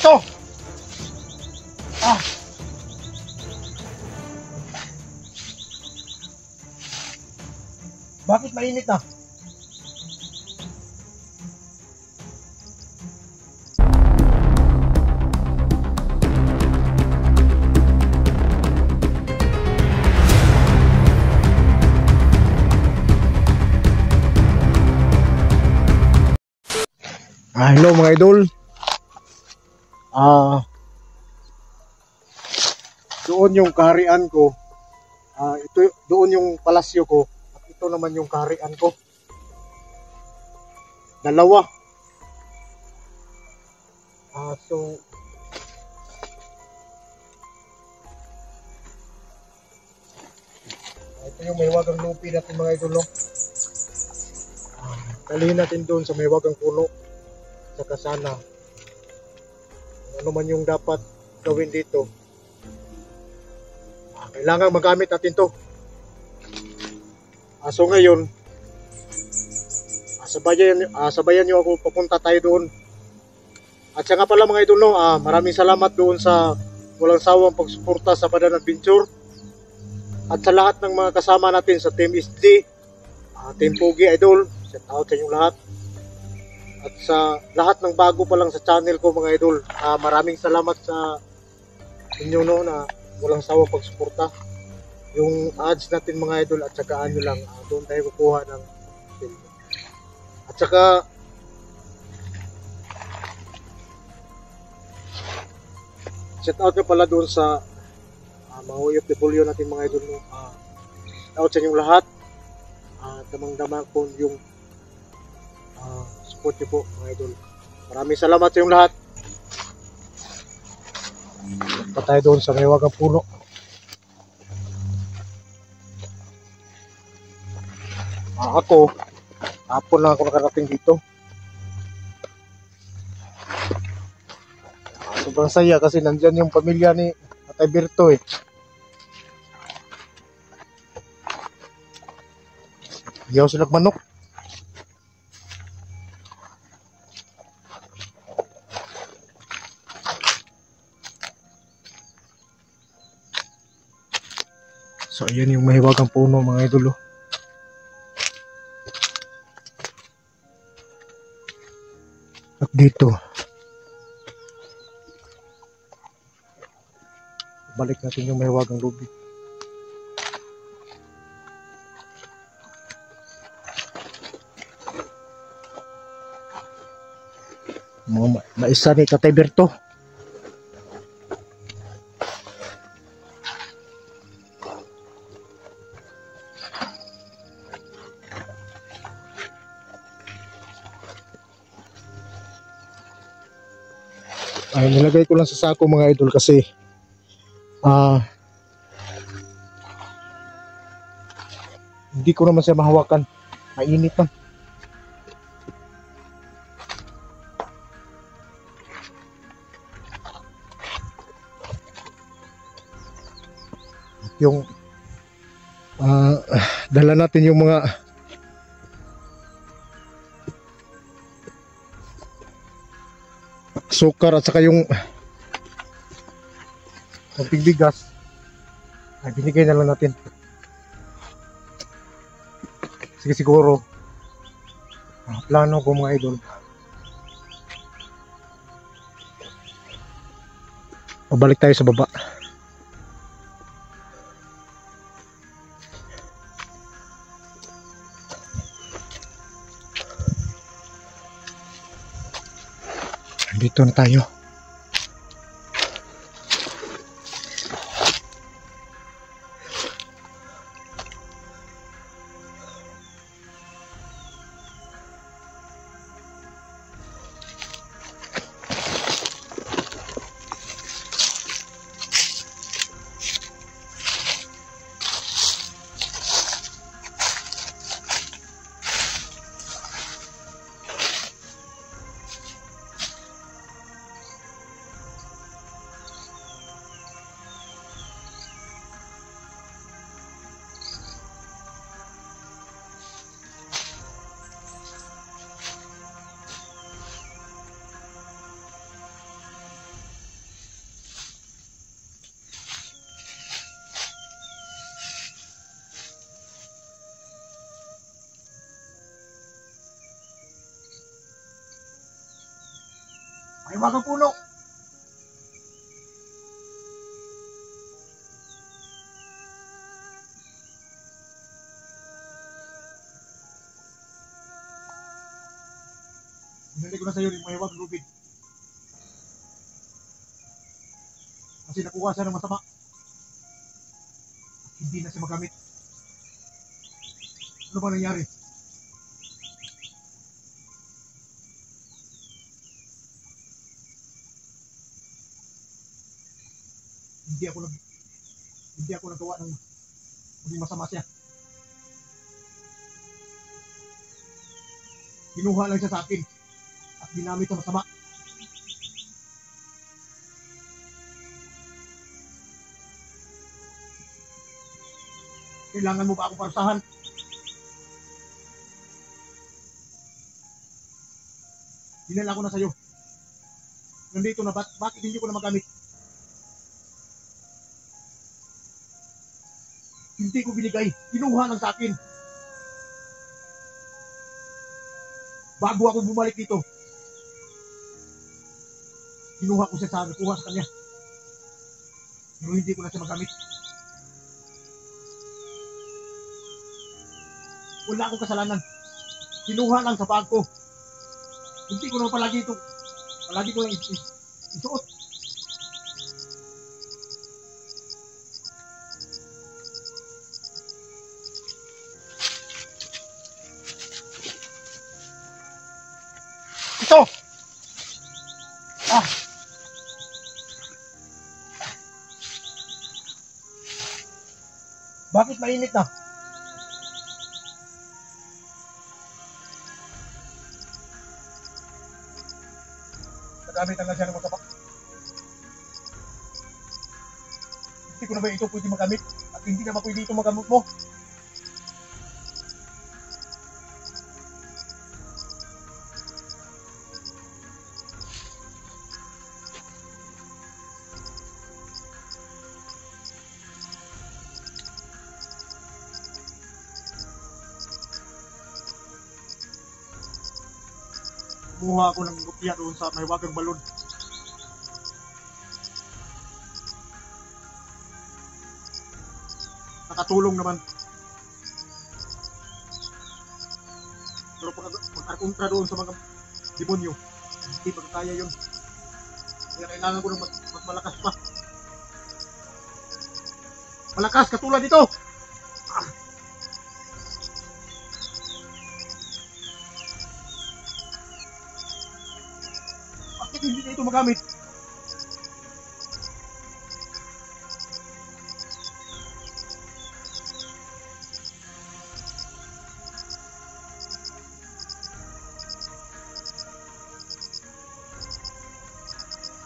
Ito! Ah! Bakit mainit na? Hello mga idol. Doon yung kaharian ko. Ito doon yung palasyo ko. At ito naman yung kaharian ko. Dalawa. So ito yung Maywagang lupi natin mga idol. Dalhin natin doon sa Maywagang puno. Saka sana ano man yung dapat gawin dito, kailangan magamit natin to. So ngayon sabayan nyo ako, papunta tayo doon. At siya nga pala mga idol, maraming salamat doon sa walang sawang pagsuporta sa Badan Adventure at sa lahat ng mga kasama natin sa Team SD, Team Pogi Idol. Shout out sa inyong lahat. At sa lahat ng bago pa lang sa channel ko mga idol, maraming salamat sa inyo na walang sawang pagsuporta. Yung ads natin mga idol, at saka ano lang, doon tayo kukuha ng film. At saka shout out na pala doon sa mga OFW natin mga idol. Shout out sa inyong lahat. Damang-dama ko yung support niyo po mga idol. Maraming salamat sa inyong lahat. Pa tayo doon sa Maywagang puno. Ako hapon lang ako nakarating dito. Sobrang saya kasi nandyan yung pamilya ni Tatay Berto eh. Iyaw sila manok. So ayan yung Maywagang puno mga idol. At dito balik natin yung Maywagang lubi. Maisa ni Tatay Berto. Ay, nilagay ko lang sa sako mga idol kasi hindi ko naman siya mahawakan, mainit na. Yung dala natin yung mga sukar at saka yung bigas ay binigay na lang natin. Sige, siguro plano ko mga idol, pabalik tayo sa baba. Dito na tayo. May wagang puno. Hindi ko na sa'yo yung mahiwag lubid. Kasi nakuha siya ng masama. At hindi na siya magamit. Ano ba nangyari? Hindi ako nagawa ng maging masama siya. Kinuha lang siya sa akin at ginamit sa masama. Kailangan mo ba akong parusahan? Dinala ko na sa'yo. Nandito na, bakit hindi ko na magamit? Hindi ko binigay. Kinuha lang sa akin. Bago ako bumalik dito, kinuha ko siya sa nakuha sa kanya. Pero hindi ko na siya magamit. Wala akong kasalanan. Kinuha lang sa bag ko. Hindi ko naman palagi ito. Palagi ko lang isuot. Ito! Ah! Bakit mainit na? Nagamit lang siya ng masama. Hindi ko na ba ito pwede magamit? At hindi naman pwede ito magamit mo. Kumuha ako ng kopya doon sa may wagang balon. Nakatulong naman. Pero pag-arkontra doon sa mga demonyo, hindi magkaya yun. Kaya kailangan ko ng mas malakas pa. Malakas, katulad dito! Bakit hindi na ito magamit?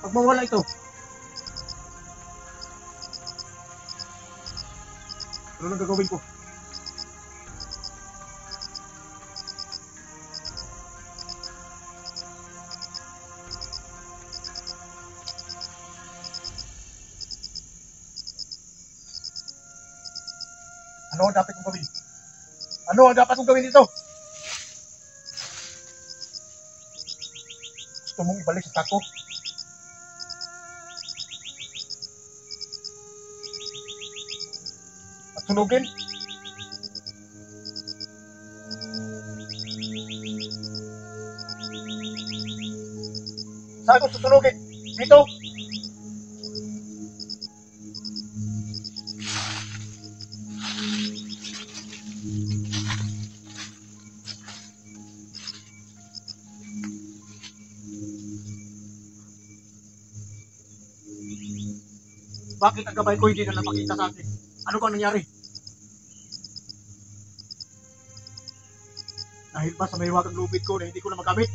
Pag mawala ito, ano nang gagawin ko? Ano ang dapat kong gawin? Ano ang dapat kong gawin dito? Gusto mong ibalik sa sako? At sunugin? Saan ko susunugin? Dito? Bakit ang gabay ko hindi na napakita sa akin? Ano bang nangyari? Dahil ba sa may wagang lubid ko na hindi ko na magamit?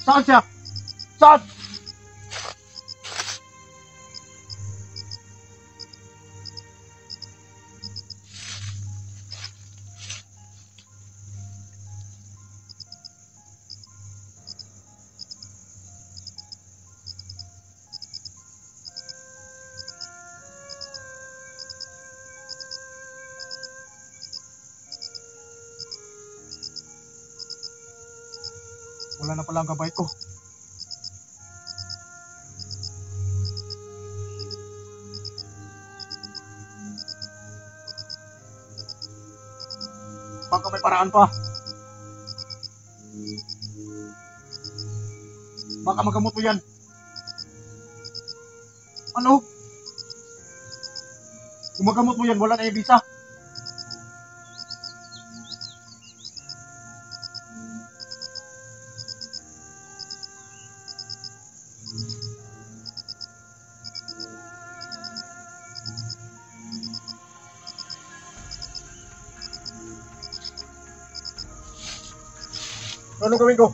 Saan siya? Saan? Wala na pala ang gabay ko. Baka may paraan pa. Baka magamot mo yan. Ano? Kung magamot mo yan, wala na yung visa. Ano gawin ko?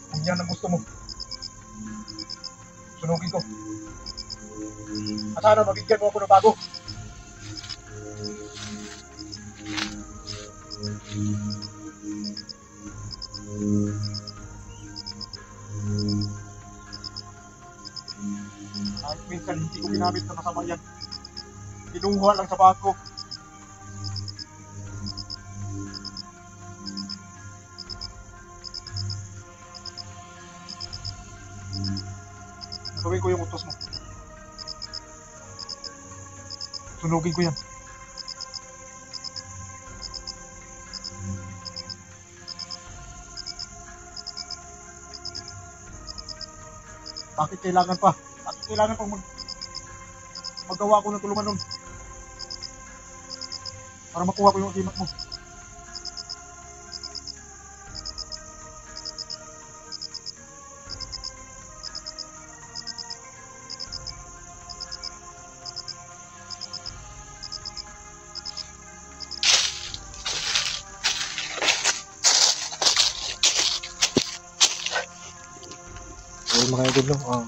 Kung yan ang gusto mo, sunugin ko. At sana mabigyan mo ako ng bago. Kahit minsan hindi ko ginamit na masama yan. Kinuha lang sa bag ko. Gawin ko yung utos mo. Sunugin ko yan. Bakit kailangan pa? Bakit kailangan pang magawa ko ng tulungan nun? Para makuha ko yung agimat mo. Ayun mga idol, no?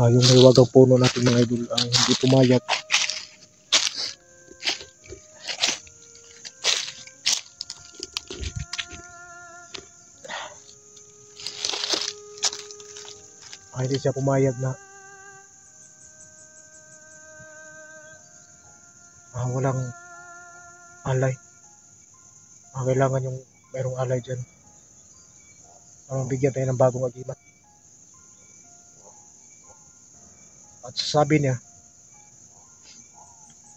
Yung naiwagang puno natin mga idol, hindi pumayat. Hindi siya pumayat na walang alay. Kailangan yung mayroong alay dyan. Bigyan tayo ng bagong agimat. At sabi niya,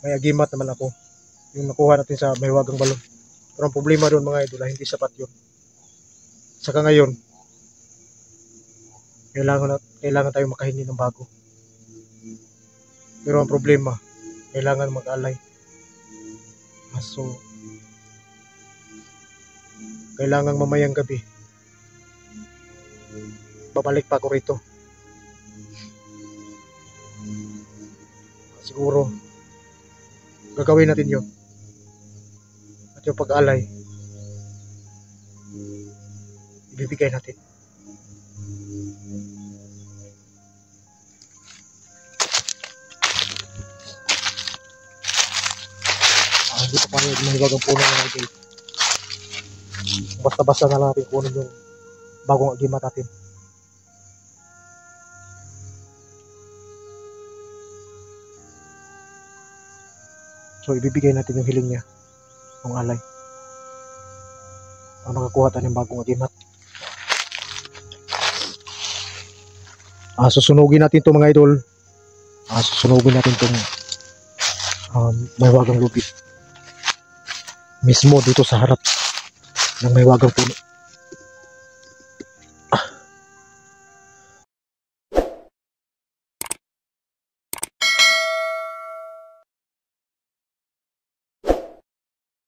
may agimat naman ako. Yung nakuha natin sa Mahiwagang Balon. Pero ang problema doon mga idol, hindi sapat yun. Saka ngayon, kailangan tayo makahingi ng bago. Pero ang problema, kailangan mag-alay. So, kailangan mamayang gabi babalik pa ako rito. Siguro gagawin natin yun. At yung pag-alay ibibigay natin. Hindi pa paano yung mahiwagang puno na natin. Basta-basta na lang natin kunin yung bagong agimat natin. So ibibigay natin yung hiling niya, yung alay, para makakuha tayo ng bagong agimat. Susunugin natin ito mga idol. Susunugin natin itong Mahiwagang Lubi mismo dito sa harap ng Mahiwagang Puno.